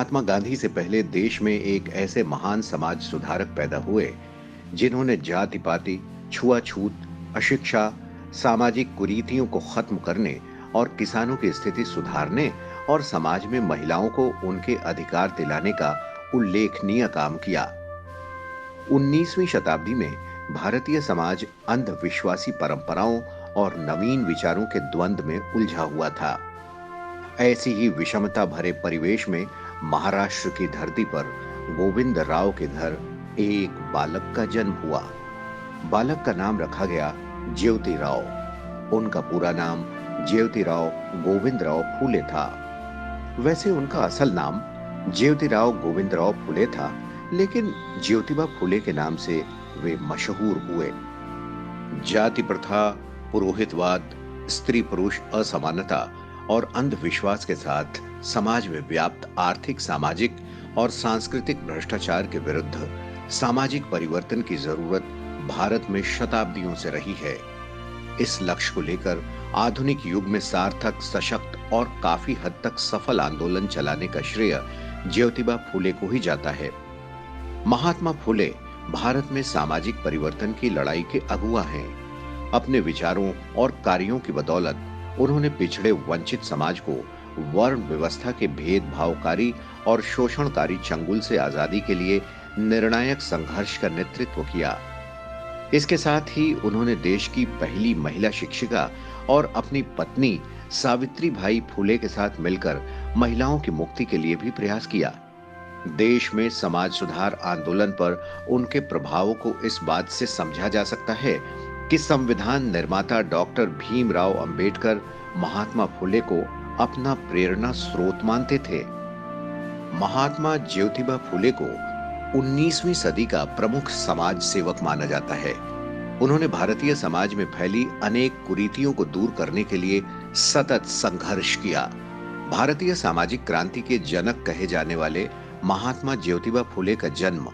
महात्मा गांधी से पहले देश में एक ऐसे महान समाज सुधारक पैदा हुए जिन्होंने जाति पाति, छुआछूत, अशिक्षा, सामाजिक कुरीतियों को खत्म करने और किसानों की स्थिति सुधारने और समाज में महिलाओं को उनके अधिकार दिलाने का उल्लेखनीय काम किया। 19वीं शताब्दी में भारतीय समाज अंधविश्वासी परंपराओं और नवीन विचारों के द्वंद्व में उलझा हुआ था। ऐसी ही विषमता भरे परिवेश में महाराष्ट्र की धरती पर गोविंद राव के घर एक बालक का जन्म हुआ। बालक का नाम रखा गया ज्योतिराव। उनका पूरा नाम ज्योतिराव गोविंदराव फूले था। वैसे उनका असल नाम ज्योतिराव गोविंदराव फूले था, लेकिन ज्योतिबा फूले के नाम से वे मशहूर हुए। जाति प्रथा, पुरोहितवाद, स्त्री पुरुष असमानता और अंधविश्वास के साथ समाज में व्याप्त आर्थिक, सामाजिक और सांस्कृतिक भ्रष्टाचार के विरुद्ध सामाजिक परिवर्तन की जरूरत भारत में शताब्दियों से रही है। इस लक्ष्य को लेकर आधुनिक युग में सार्थक, सशक्त और काफी हद तक सफल आंदोलन चलाने का श्रेय ज्योतिबा फूले को ही जाता है। महात्मा फूले भारत में सामाजिक परिवर्तन की लड़ाई के अगुवा हैं। अपने विचारों और कार्यों की बदौलत उन्होंने पिछड़े वंचित समाज को वर्ण व्यवस्था के भेदभावकारी और शोषणकारी चंगुल से आजादी के लिए निर्णायक संघर्ष का नेतृत्व किया। इसके साथ ही उन्होंने देश की पहली महिला शिक्षिका और अपनी पत्नी सावित्रीबाई फूले के साथ मिलकर महिलाओं की मुक्ति के लिए भी प्रयास किया। देश में समाज सुधार आंदोलन पर उनके प्रभावों को इस बात से समझा जा सकता है कि संविधान निर्माता डॉक्टर भीमराव अंबेडकर महात्मा फूले को अपना प्रेरणा स्रोत मानते थे। महात्मा ज्योतिबा फूले को 19वीं सदी का प्रमुख समाज सेवक माना जाता है। उन्होंने भारतीय समाज में फैली अनेक कुरीतियों को दूर करने के लिए सतत संघर्ष किया। भारतीय सामाजिक क्रांति के जनक कहे जाने वाले महात्मा ज्योतिबा फूले का जन्म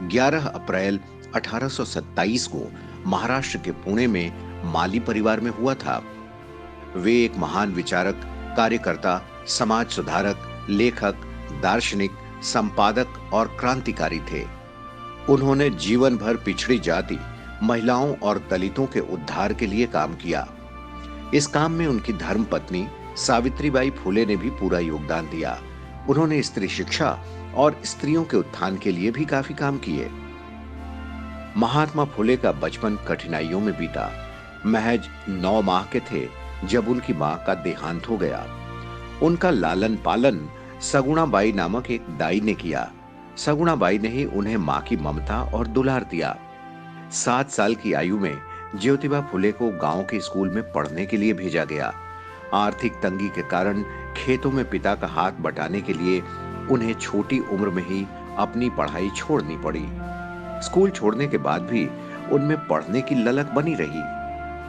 11 अप्रैल 1827 को महाराष्ट्र के पुणे में माली परिवार में हुआ था। वे एक महान विचारक, कार्यकर्ता, समाज सुधारक, लेखक, दार्शनिक, संपादक और क्रांतिकारी थे। उन्होंने जीवन भर पिछड़ी जाति, महिलाओं और दलितों के उद्धार के लिए काम किया। इस काम में उनकी धर्मपत्नी सावित्रीबाई फूले ने भी पूरा योगदान दिया। उन्होंने स्त्री शिक्षा और स्त्रियों के उत्थान के लिए भी काफी काम किए। महात्मा फूले का बचपन कठिनाइयों में बीता। महज 9 माह के थे जब उनकी मां का देहांत हो गया। उनका लालन पालन सगुणाबाई नामक एक दाई ने किया। सगुणाबाई ने ही उन्हें मां की ममता और दुलार दिया। 7 साल की आयु में ज्योतिबा फूले को गांव के स्कूल में पढ़ने के लिए भेजा गया। आर्थिक तंगी के कारण खेतों में पिता का हाथ बटाने के लिए उन्हें छोटी उम्र में ही अपनी पढ़ाई छोड़नी पड़ी। स्कूल छोड़ने के बाद भी उनमें पढ़ने की ललक बनी रही।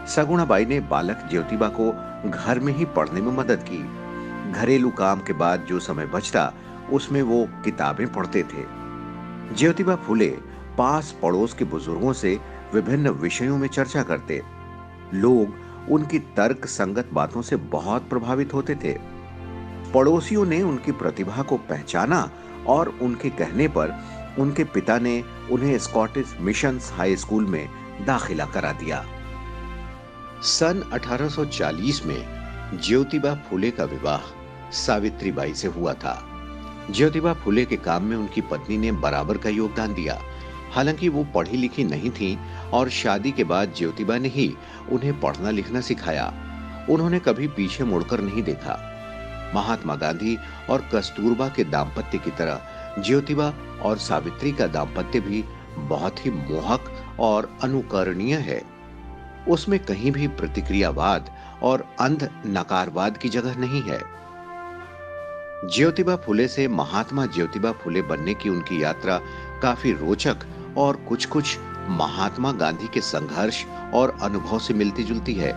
सगुणाबाई ने बालक ज्योतिबा को घर में ही पढ़ने में मदद की। घरेलू काम के बाद जो समय बचता उसमें वो किताबें पढ़ते थे। ज्योतिबा फूले पास पड़ोस के बुजुर्गों से विभिन्न विषयों में चर्चा करते। लोग उनकी तर्क संगत बातों से बहुत प्रभावित होते थे। पड़ोसियों ने उनकी प्रतिभा को पहचाना और उनके कहने पर उनके पिता ने उन्हें स्कॉटिश मिशंस हाई स्कूल में दाखिला करा दिया। सन 1840 में ज्योतिबा फूले का विवाह सावित्रीबाई से हुआ था। ज्योतिबा फूले के काम में उनकी पत्नी ने बराबर का योगदान दिया। हालांकि वो पढ़ी लिखी नहीं थी और शादी के बाद ज्योतिबा ने ही उन्हें पढ़ना लिखना सिखाया। उन्होंने कभी पीछे मुड़कर नहीं देखा। महात्मा गांधी और कस्तूरबा के दाम्पत्य की तरह ज्योतिबा और सावित्री का दाम्पत्य भी बहुत ही मोहक और अनुकरणीय है। उसमें कहीं भी प्रतिक्रियावाद और अंध नकारवाद की जगह नहीं है। ज्योतिबा फूले से महात्मा ज्योतिबा फूले बनने की उनकी यात्रा काफी रोचक और कुछ महात्मा गांधी के संघर्ष और अनुभव से मिलती जुलती है।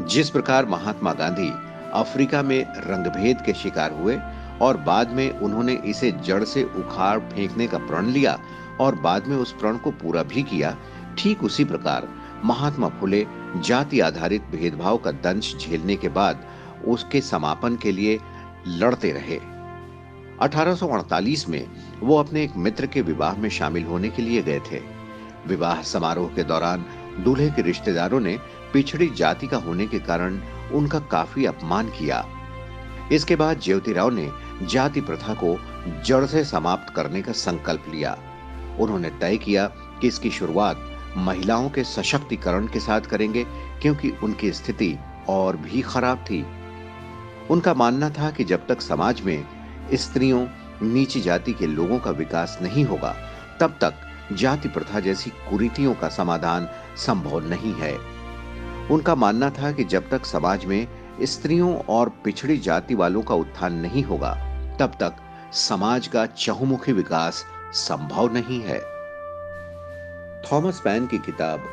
जिस प्रकार महात्मा गांधी अफ्रीका में रंगभेद के शिकार हुए और बाद में उन्होंने इसे जड़ से उखाड़ फेंकने का प्रण लिया और बाद में उस प्रण को पूरा भी किया, ठीक उसी प्रकार महात्मा फूले जाति आधारित भेदभाव का दंश झेलने के बाद उसके समापन के लिए लड़ते रहे। 1848 में वो अपने एक मित्र के विवाह में शामिल होने के लिए गए थे। विवाह समारोह के दौरान दूल्हे के रिश्तेदारों ने पिछड़ी जाति का होने के कारण उनका काफी अपमान किया। इसके बाद ज्योतिराव ने जाति प्रथा को जड़ से समाप्त करने का संकल्प लिया। उन्होंने तय किया कि इसकी शुरुआत महिलाओं के सशक्तिकरण के साथ करेंगे, क्योंकि उनकी स्थिति और भी खराब थी। उनका मानना था कि जब तक समाज में स्त्रियों, नीची जाति के लोगों का विकास नहीं होगा, तब तक जाति प्रथा जैसी कुरीतियों का समाधान संभव नहीं है। उनका मानना था कि जब तक समाज में स्त्रियों और पिछड़ी जाति वालों का उत्थान नहीं होगा, तब तक समाज का चहुमुखी विकास संभव नहीं है। थॉमस पेन की किताब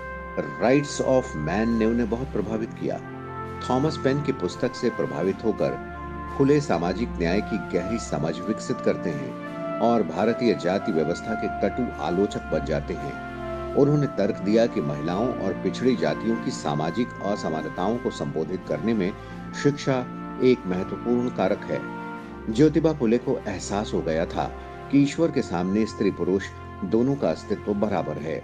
राइट्स ऑफ मैन ने उन्हें बहुत प्रभावित किया। थॉमस पेन की पुस्तक से प्रभावित होकर फुले सामाजिक न्याय की गहरी समझ विकसित करते हैं और भारतीय जाति व्यवस्था के कटु आलोचक बन जाते हैं। उन्होंने तर्क दिया कि महिलाओं और पिछड़ी जातियों की सामाजिक असमानताओं को संबोधित करने में शिक्षा एक महत्वपूर्ण कारक है। ज्योतिबा फुले को एहसास हो गया था कि ईश्वर के सामने स्त्री पुरुष दोनों का अस्तित्व बराबर है,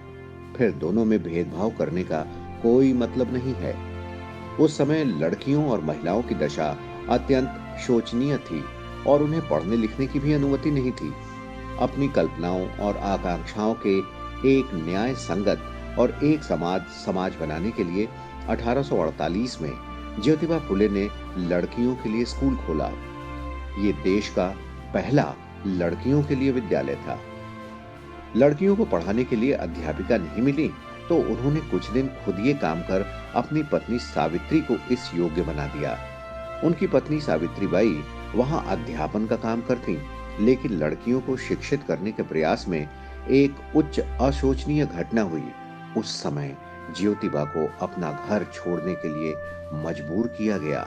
फिर दोनों में भेदभाव करने का कोई मतलब नहीं है। उस समय लड़कियों और महिलाओं की दशा अत्यंत शोचनीय थी और उन्हें पढ़ने लिखने की भी अनुमति नहीं थी। अपनी कल्पनाओं और आकांक्षाओं के एक न्याय संगत और एक समाज बनाने के लिए 1848 में ज्योतिबा फुले ने लड़कियों के लिए स्कूल खोला। ये देश का पहला लड़कियों के लिए विद्यालय था। लड़कियों को पढ़ाने के लिए अध्यापिका नहीं मिली तो उन्होंने कुछ दिन खुद ये काम कर अपनी पत्नी सावित्री को इस योग्य बना दिया। उनकी पत्नी सावित्री बाई वहां अध्यापन का काम करती, लेकिन लड़कियों को शिक्षित करने के प्रयास में एक उच्च अशोचनीय घटना हुई। उस समय ज्योतिबा को अपना घर छोड़ने के लिए मजबूर किया गया।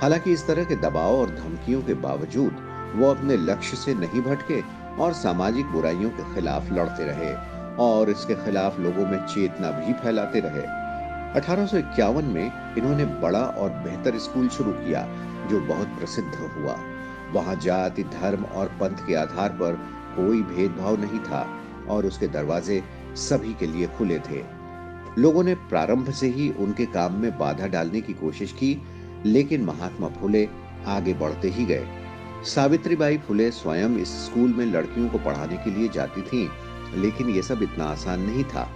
हालांकि इस तरह के दबाव और धमकियों के बावजूद वो अपने लक्ष्य से नहीं भटके और सामाजिक बुराइयों के खिलाफ लड़ते रहे और इसके खिलाफ लोगों में चेतना भी फैलाते रहे। 1851 में इन्होंने बड़ा और बेहतर स्कूल शुरू किया जो बहुत प्रसिद्ध हुआ। वहां जाति, धर्म और पंथ के आधार पर कोई भेदभाव नहीं था और उसके दरवाजे सभी के लिए खुले थे। लोगों ने प्रारंभ से ही उनके काम में बाधा डालने की कोशिश की, लेकिन महात्मा फुले आगे बढ़ते ही गए। सावित्रीबाई फुले स्वयं इस स्कूल में लड़कियों को पढ़ाने के लिए जाती थीं, लेकिन यह सब इतना आसान नहीं था।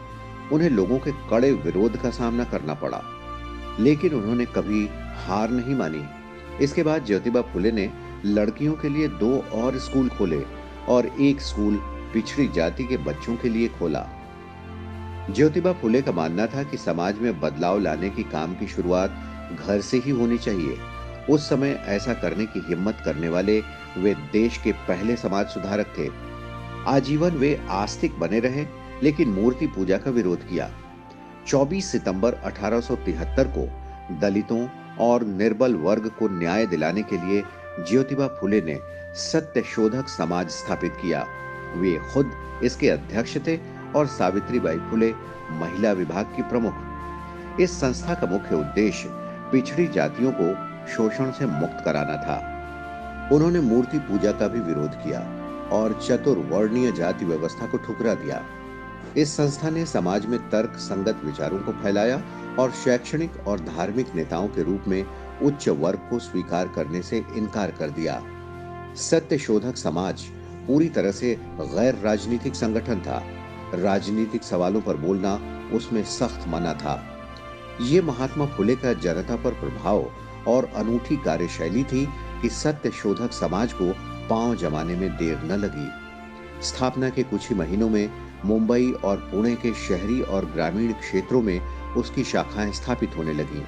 उन्हें लोगों के कड़े विरोध का सामना करना पड़ा, लेकिन उन्होंने कभी हार नहीं मानी। इसके बाद ज्योतिबा फुले ने लड़कियों के लिए 2 और स्कूल खोले और एक स्कूल पिछड़ी जाति के बच्चों के लिए खोला। ज्योतिबा फुले का मानना था कि समाज में बदलाव लाने की काम की शुरुआत घर से ही होनी चाहिए। उस समय ऐसा करने की हिम्मत करने वाले वे देश के पहले समाज सुधारक थे। आजीवन वे आस्तिक बने रहे, लेकिन मूर्ति पूजा का विरोध किया। 24 सितंबर 1873 को दलितों और निर्बल वर्ग को न्याय दिलाने के लिए ज्योतिबा फुले ने सत्य शोधक समाज स्थापित किया। वे खुद इसके अध्यक्ष थे और सावित्रीबाई फुले महिला विभाग की प्रमुख। इस संस्था का मुख्य उद्देश्य पिछड़ी जातियों को शोषण से मुक्त कराना था। उन्होंने मूर्ति पूजा का भी विरोध किया और चतुर्वर्णीय जाति व्यवस्था को ठुकरा दिया। इस संस्था ने समाज में तर्क संगत विचारों को फैलाया और शैक्षणिक और धार्मिक नेताओं के रूप में उच्च वर्ग को स्वीकार करने से इनकार कर दिया। सत्य शोधक समाज पूरी तरह से गैर राजनीतिक संगठन था। राजनीतिक सवालों पर बोलना उसमें सख्त मना था। ये महात्मा फुले का जनता पर प्रभाव और अनूठी कार्यशैली थी कि सत्य शोधक समाज को पांव जमाने में देर न लगी। स्थापना के कुछ ही महीनों में मुंबई और पुणे के शहरी और ग्रामीण क्षेत्रों में उसकी शाखाएं स्थापित होने लगीं।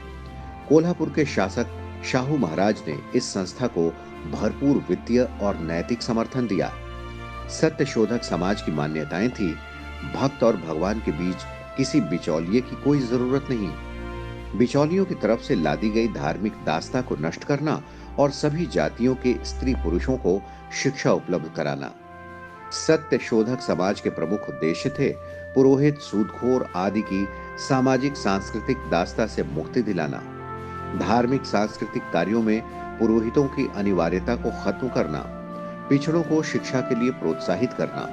कोल्हापुर के शासक शाहू महाराज ने इस संस्था को भरपूर वित्तीय और नैतिक समर्थन दिया। सत्य शोधक समाज की मान्यताएं थी, भक्त और भगवान के बीच किसी बिचौलिए की कोई जरूरत नहीं। बिचौलियों की तरफ से लादी गई धार्मिक दास्ता को नष्ट करना और सभी जातियों के स्त्री पुरुषों को शिक्षा उपलब्ध कराना। सत्य शोधक समाज के प्रमुख उद्देश्य थे पुरोहित, सूदखोर आदि की सामाजिक सांस्कृतिक दास्ता से मुक्ति दिलाना, धार्मिक सांस्कृतिक कार्यों में पुरोहितों की अनिवार्यता को खत्म करना, पिछड़ों को शिक्षा के लिए प्रोत्साहित करना,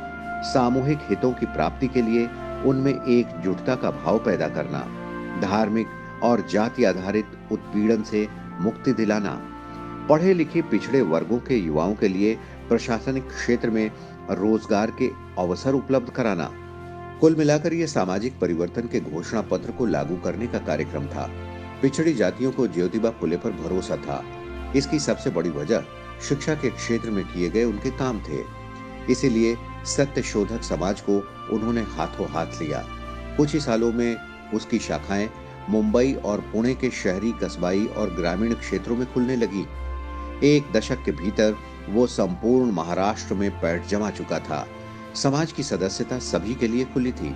सामूहिक हितों की प्राप्ति के लिए उनमें एकजुटता का भाव पैदा करना, धार्मिक और जाति आधारित उत्पीड़न से मुक्ति दिलाना, पढ़े लिखे पिछड़े वर्गों के युवाओं के लिए प्रशासनिक क्षेत्र में रोजगार के अवसर उपलब्ध कराना। कुल मिलाकर यह सामाजिक परिवर्तन के घोषणा पत्र को लागू करने का कार्यक्रम था। पिछड़ी जातियों को ज्योतिबा फुले पर भरोसा था। इसकी सबसे बड़ी वजह शिक्षा के क्षेत्र में किए गए उनके काम थे। इसीलिए सत्य शोधक समाज को उन्होंने हाथों हाथ लिया। कुछ ही सालों में उसकी शाखाएं मुंबई और पुणे के शहरी, कस्बाई और ग्रामीण क्षेत्रों में खुलने लगी। एक दशक के भीतर वो संपूर्ण महाराष्ट्र में पैठ जमा चुका था। समाज की सदस्यता सभी के लिए खुली थी।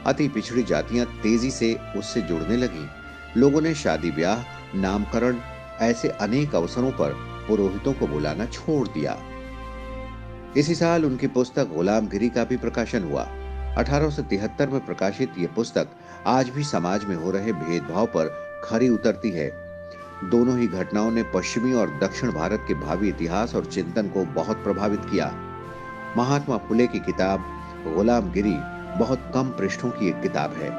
अति पिछड़ी जातियां तेजी से उससे जुड़ने लगी। लोगों ने शादी ब्याह, नामकरण ऐसे अनेक अवसरों पर पुरोहितों को बुलाना छोड़ दिया। इसी साल उनकी पुस्तक गुलामगिरी का भी प्रकाशन हुआ। 1873 में प्रकाशित ये पुस्तक आज भी समाज में हो रहे भेदभाव पर खरी उतरती है। दोनों ही घटनाओं ने पश्चिमी और दक्षिण भारत के भावी इतिहास और चिंतन को बहुत प्रभावित किया। महात्मा फुले की किताब गुलामगिरी बहुत कम पृष्ठों की एक किताब है,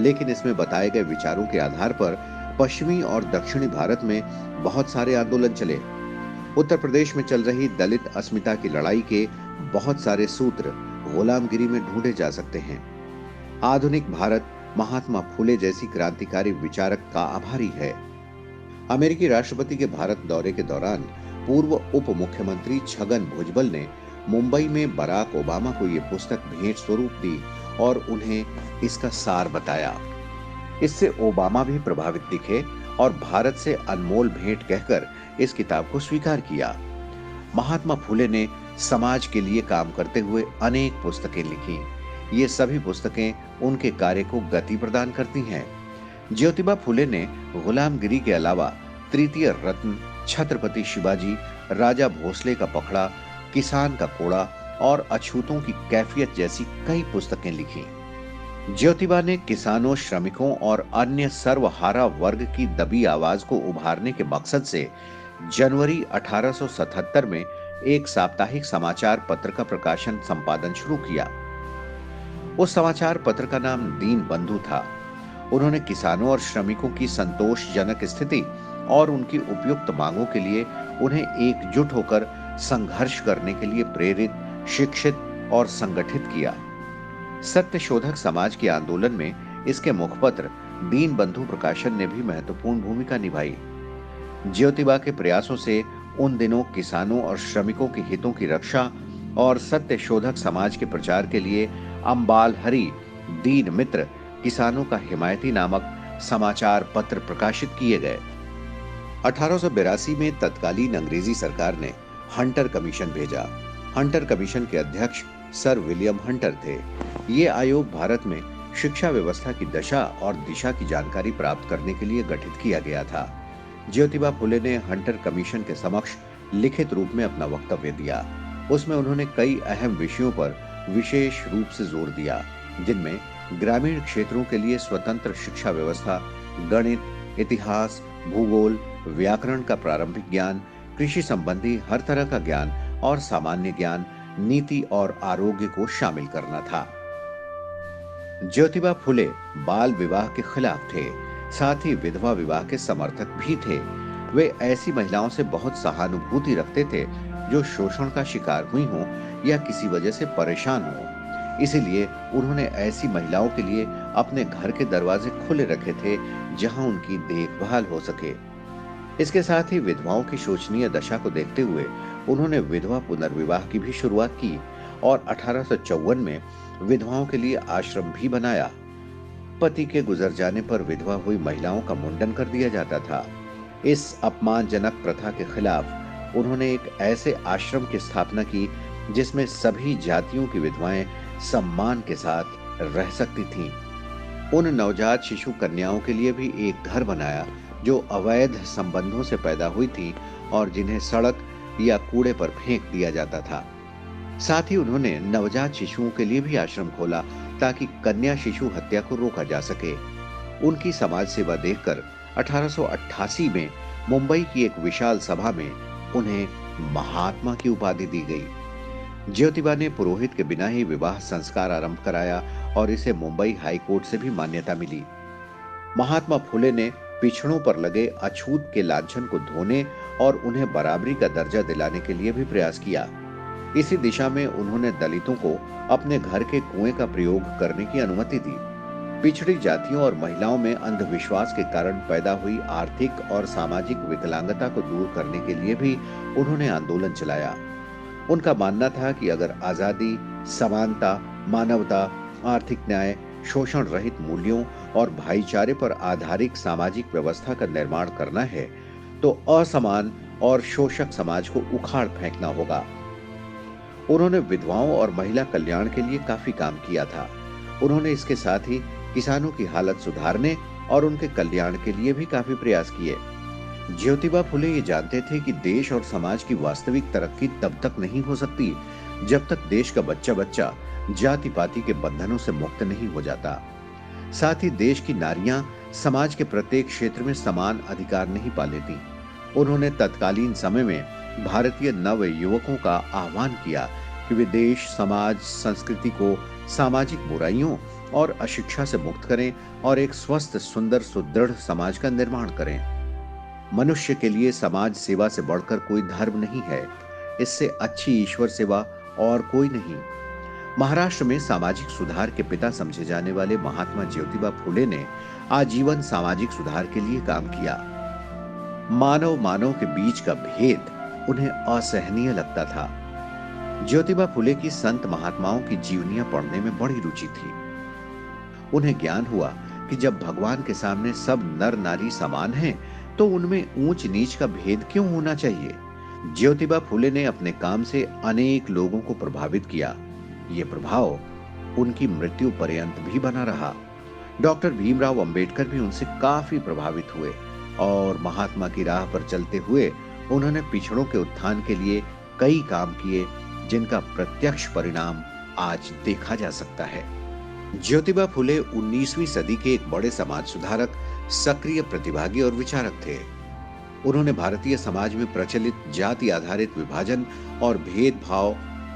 लेकिन इसमें बताए गए विचारों के आधार पर पश्चिमी और दक्षिणी भारत में बहुत सारे आंदोलन चले। उत्तर प्रदेश में चल रही दलित अस्मिता की लड़ाई के बहुत सारे सूत्र गुलामगिरी में ढूंढे जा सकते हैं। आधुनिक भारत महात्मा फुले जैसी क्रांतिकारी विचारक का आभारी है। अमेरिकी राष्ट्रपति के भारत दौरे के दौरान पूर्व उप मुख्यमंत्री छगन भुजबल ने मुंबई में बराक ओबामा को यह पुस्तक भेंट स्वरूप दी और उन्हें इसका सार बताया। इससे ओबामा भी प्रभावित दिखे और भारत से अनमोल भेंट कहकर इस किताब को स्वीकार किया। महात्मा फुले ने समाज के लिए काम करते हुए अनेक पुस्तकें लिखी। ये सभी पुस्तकें उनके कार्य को गति प्रदान करती हैं। ज्योतिबा फुले ने गुलामगिरी के अलावा तृतीय रत्न, छत्रपति शिवाजी, राजा भोसले का पखड़ा, किसान का कोड़ा और अछूतों की कैफियत जैसी कई पुस्तकें लिखी। ज्योतिबा ने किसानों, श्रमिकों और अन्य सर्वहारा वर्ग की दबी आवाज को उभारने के मकसद से जनवरी 1877 में एक साप्ताहिक समाचार पत्र का प्रकाशन संपादन शुरू किया। उस समाचार पत्र का नाम दीन बंधु था। उन्होंने किसानों और श्रमिकों की संतोषजनक स्थिति और उनकी उपयुक्त मांगों के लिए उन्हें एकजुट होकर संघर्ष करने के लिए प्रेरित, शिक्षित और संगठित किया। सत्य शोधक समाज के आंदोलन में इसके मुखपत्र दीन बंधु प्रकाशन ने भी महत्वपूर्ण भूमिका निभाई। ज्योतिबा के प्रयासों से उन दिनों किसानों और श्रमिकों के हितों की रक्षा और सत्य शोधक समाज के प्रचार के लिए अम्बाल हरि, दीन मित्र, किसानों का हिमायती नामक समाचार पत्र प्रकाशित किए गए। 1882 में तत्कालीन अंग्रेजी सरकार ने हंटर कमीशन भेजा। हंटर कमीशन के अध्यक्ष सर विलियम हंटर थे। ये आयोग भारत में शिक्षा व्यवस्था की दशा और दिशा की जानकारी प्राप्त करने के लिए गठित किया गया था। ज्योतिबा फुले ने हंटर कमीशन के समक्ष लिखित रूप में अपना वक्तव्य दिया। उसमें उन्होंने कई अहम विषयों पर विशेष रूप से जोर दिया, जिनमें ग्रामीण क्षेत्रों के लिए स्वतंत्र शिक्षा व्यवस्था, गणित, इतिहास, भूगोल, व्याकरण का प्रारंभिक ज्ञान, कृषि संबंधी हर तरह का ज्ञान और सामान्य ज्ञान, नीति और आरोग्य को शामिल करना था। ज्योतिबा फुले बाल विवाह के खिलाफ थे, साथ ही विधवा विवाह के समर्थक भी थे। वे ऐसी महिलाओं से बहुत सहानुभूति रखते थे जो शोषण का शिकार हुई हों या किसी वजह से परेशान हों। इसीलिए उन्होंने ऐसी महिलाओं के लिए अपने घर के दरवाजे खुले रखे थे जहां उनकी देखभाल हो सके। इसके साथ ही विधवाओं की शोचनीय दशा को देखते हुए उन्होंने विधवा पुनर्विवाह की भी शुरुआत की और 1854 में विधवाओं के लिए आश्रम भी बनाया। पति के गुजर जाने पर विधवा हुई महिलाओं का मुंडन कर दिया जाता था। इस अपमानजनक प्रथा के खिलाफ उन्होंने एक ऐसे आश्रम की स्थापना की जिसमें सभी जातियों की विधवाएं सम्मान के साथ रह सकती थीं। उन नवजात शिशु कन्याओं के लिए भी एक घर बनाया जो अवैध संबंधों से पैदा हुई थी और जिन्हें सड़क या कूड़े पर फेंक दिया जाता था। साथ ही उन्होंने नवजात शिशुओं के लिए भी आश्रम खोला ताकि कन्या शिशु हत्या को रोका जा सके। उनकी समाज सेवा देखकर 1888 में मुंबई की एक विशाल सभा में उन्हें महात्मा की उपाधि दी गई। ज्योतिबा ने पुरोहित के बिना ही विवाह संस्कार आरंभ कराया और इसे मुंबई हाई कोर्ट से भी मान्यता मिली। महात्मा फुले ने पिछड़ों पर लगे अछूत के लांछन को धोने और उन्हें बराबरी का दर्जा दिलाने के लिए भी प्रयास किया। इसी दिशा में उन्होंने दलितों को अपने घर के कुएं का प्रयोग करने की अनुमति दी। पिछड़ी जातियों और महिलाओं में अंधविश्वास के कारण पैदा हुई आर्थिक और सामाजिक विकलांगता को दूर करने के लिए भी उन्होंने आंदोलन चलाया। उनका मानना था कि अगर आजादी, समानता, मानवता, आर्थिक न्याय, शोषण रहित मूल्यों और भाईचारे पर आधारित सामाजिक व्यवस्था का निर्माण करना है, तो असमान और शोषक समाज को उखाड़ फेंकना होगा। उन्होंने विधवाओं और महिला कल्याण के लिए काफी काम किया था। उन्होंने इसके साथ ही किसानों की हालत सुधारने और उनके कल्याण के लिए भी काफी प्रयास किए। ज्योतिबा फुले ये जानते थे कि देश और समाज की वास्तविक तरक्की तब तक नहीं हो सकती जब तक देश का बच्चा बच्चा जाति पाति के बंधनों से मुक्त नहीं हो जाता। साथ ही देश की नारियां समाज के प्रत्येक क्षेत्र में समान अधिकार नहीं पा लेती। उन्होंने तत्कालीन समय में भारतीय नव युवकों का आह्वान किया कि वे देश, समाज, संस्कृति को सामाजिक बुराइयों और अशिक्षा से मुक्त करें और एक स्वस्थ, सुंदर, सुदृढ़ समाज का निर्माण करें। मनुष्य के लिए समाज सेवा से बढ़कर कोई धर्म नहीं है। इससे अच्छी ईश्वर सेवा और कोई नहीं। महाराष्ट्र में सामाजिक सुधार के पिता समझे जाने वाले महात्मा ज्योतिबा फुले ने आजीवन सामाजिक सुधार के लिए काम किया। मानव मानव के बीच का भेद उन्हें असहनीय लगता था। ज्योतिबा फुले की संत महात्माओं की जीवनियां पढ़ने में बड़ी रुचि थी। उन्हें ज्ञान हुआ कि जब भगवान के सामने सब नर नारी समान हैं, तो उनमें ऊंच नीच का भेद क्यों होना चाहिए। ज्योतिबा फुले ने अपने काम से अनेक लोगों को प्रभावित किया। ये प्रभाव उनकी मृत्यु पर्यंत भी बना रहा। डॉक्टर भीमराव अंबेडकर भी उनसे काफी प्रभावित हुए और महात्मा की राह पर चलते हुए उन्होंने पिछड़ों के उत्थान के लिए कई काम किए, जिनका प्रत्यक्ष परिणाम आज देखा जा सकता है। ज्योतिबा फुले 19वीं सदी के एक बड़े समाज सुधारक, सक्रिय प्रतिभागी और विचारक थे। उन्होंने भारतीय समाज में प्रचलित जाति आधारित विभाजन और भेदभाव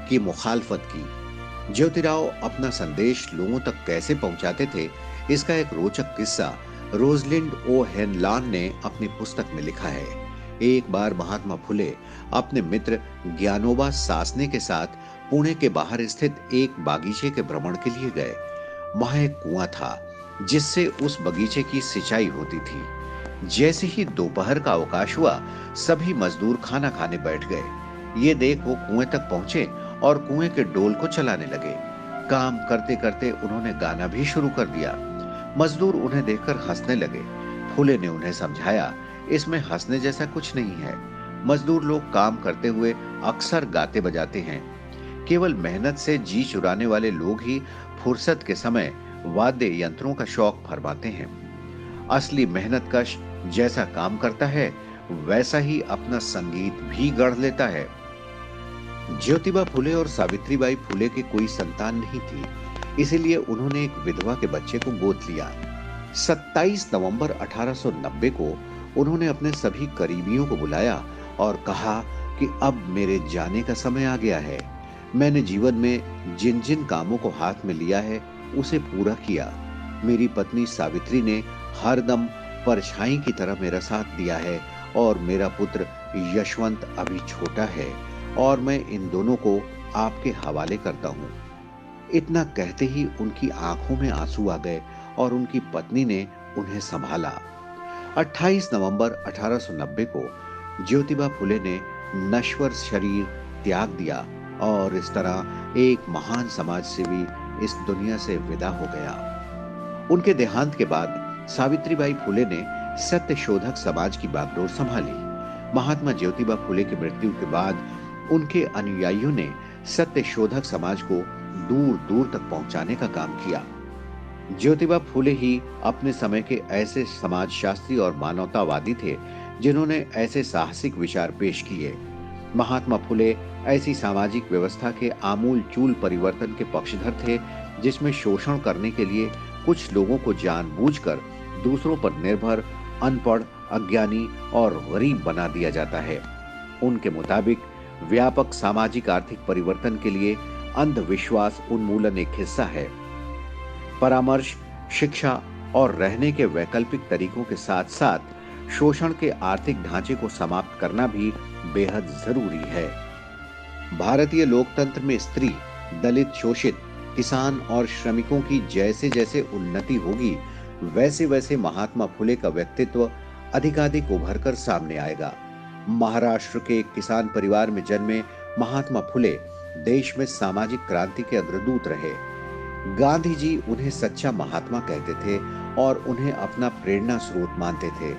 की मुखालफत की। ज्योतिराव अपना संदेश लोगों तक कैसे पहुंचाते थे, इसका एक रोचक किस्सा रोजलिंड ओ हेनलान ने अपनी पुस्तक में लिखा है। एक बार महात्मा फुले अपने मित्र ज्ञानोबा सासने के साथ पुणे के बाहर स्थित एक बागीचे के भ्रमण के लिए गए। वहां एक कुआं था जिससे उस बगीचे की सिंचाई होती थी। जैसे ही दोपहर का अवकाश हुआ, सभी मजदूर खाना खाने बैठ गए। ये देख वो कुएं तक पहुंचे और कुएं के डोल को चलाने लगे। काम करते करते उन्होंने गाना भी शुरू कर दिया। मजदूर उन्हें देखकर हंसने लगे। फुले ने उन्हें समझाया, इसमें हंसने जैसा कुछ नहीं है। मजदूर लोग काम करते हुए अक्सर गाते बजाते हैं। केवल मेहनत से जी चुराने वाले लोग ही फुर्सत के समय वाद्य यंत्रों का शौक फरमाते हैं। असली मेहनतकश जैसा काम करता है, वैसा ही अपना संगीत भी गढ़ लेता है। ज्योतिबा फुले और सावित्रीबाई फुले की कोई संतान नहीं थी, इसीलिए उन्होंने एक विधवा के बच्चे को गोद लिया। 27 नवंबर 1890 को उन्होंने अपने सभी करीबियों को बुलाया और कहा कि अब मेरे जाने का समय आ गया है। मैंने जीवन में जिन जिन कामों को हाथ में लिया है, उसे पूरा किया। मेरी पत्नी सावित्री ने हरदम परछाई की तरह मेरा साथ दिया है और मेरा पुत्र यशवंत अभी छोटा है और मैं इन दोनों को आपके हवाले करता हूँ। इतना कहते ही उनकी आंखों में आंसू आ गए और उनकी पत्नी ने उन्हें संभाला। 28 नवंबर 1890 को ज्योतिबा फुले ने नश्वर शरीर त्याग दिया और इस तरह एक महान समाज सेवी इस दुनिया से विदा हो गया। उनके देहांत के बाद सावित्रीबाई फुले ने सत्य शोधक समाज की बागडोर संभाली। महात्मा ज्योतिबा फुले की मृत्यु के बाद उनके अनुयायियों ने सत्य शोधक समाज को दूर दूर तक पहुंचाने का काम किया। ज्योतिबा फुले ही अपने समय के ऐसे समाजशास्त्री और मानवतावादी थे जिन्होंने ऐसे साहसिक विचार पेश किए। महात्मा फुले ऐसी सामाजिक व्यवस्था के आमूल चूल परिवर्तन के पक्षधर थे जिसमें शोषण करने के लिए कुछ लोगों को जानबूझकर दूसरों पर निर्भर, अनपढ़, अज्ञानी और गरीब बना दिया जाता है। उनके मुताबिक व्यापक सामाजिक आर्थिक परिवर्तन के लिए अंधविश्वास उन्मूलन एक हिस्सा है। परामर्श, शिक्षा और रहने के वैकल्पिक तरीकों के साथ साथ शोषण के आर्थिक ढांचे को समाप्त करना भी बेहद जरूरी है। भारतीय लोकतंत्र में स्त्री, दलित, शोषित, किसान और श्रमिकों की जैसे जैसे उन्नति होगी, वैसे वैसे महात्मा फुले का व्यक्तित्व अधिकाधिक उभर कर सामने आएगा। महाराष्ट्र के एक किसान परिवार में जन्मे महात्मा फुले देश में सामाजिक क्रांति के अग्रदूत रहे। गांधी जी उन्हें सच्चा महात्मा कहते थे और उन्हें अपना प्रेरणा स्रोत मानते थे।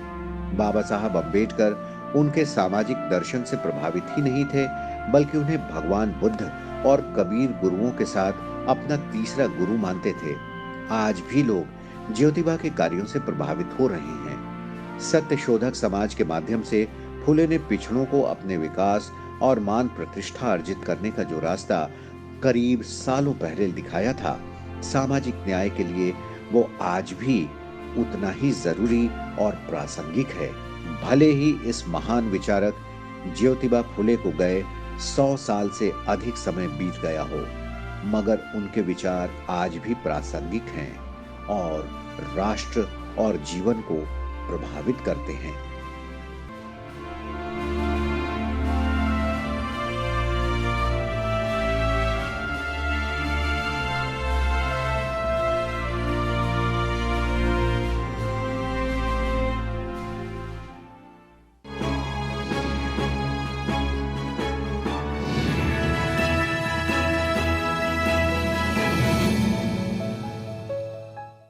बाबा साहब अम्बेडकर उनके सामाजिक दर्शन से प्रभावित ही नहीं थे, बल्कि उन्हें भगवान बुद्ध और कबीर गुरुओं के साथ अपना तीसरा गुरु मानते थे। आज भी लोग ज्योतिबा के कार्यों से प्रभावित हो रहे हैं। सत्य शोधक समाज के माध्यम से फुले ने पिछड़ों को अपने विकास और मान प्रतिष्ठा अर्जित करने का जो रास्ता करीब सालों पहले दिखाया था, सामाजिक न्याय के लिए वो आज भी उतना ही जरूरी और प्रासंगिक है। भले ही इस महान विचारक ज्योतिबा फुले को गए 100 साल से अधिक समय बीत गया हो, मगर उनके विचार आज भी प्रासंगिक हैं और राष्ट्र और जीवन को प्रभावित करते हैं।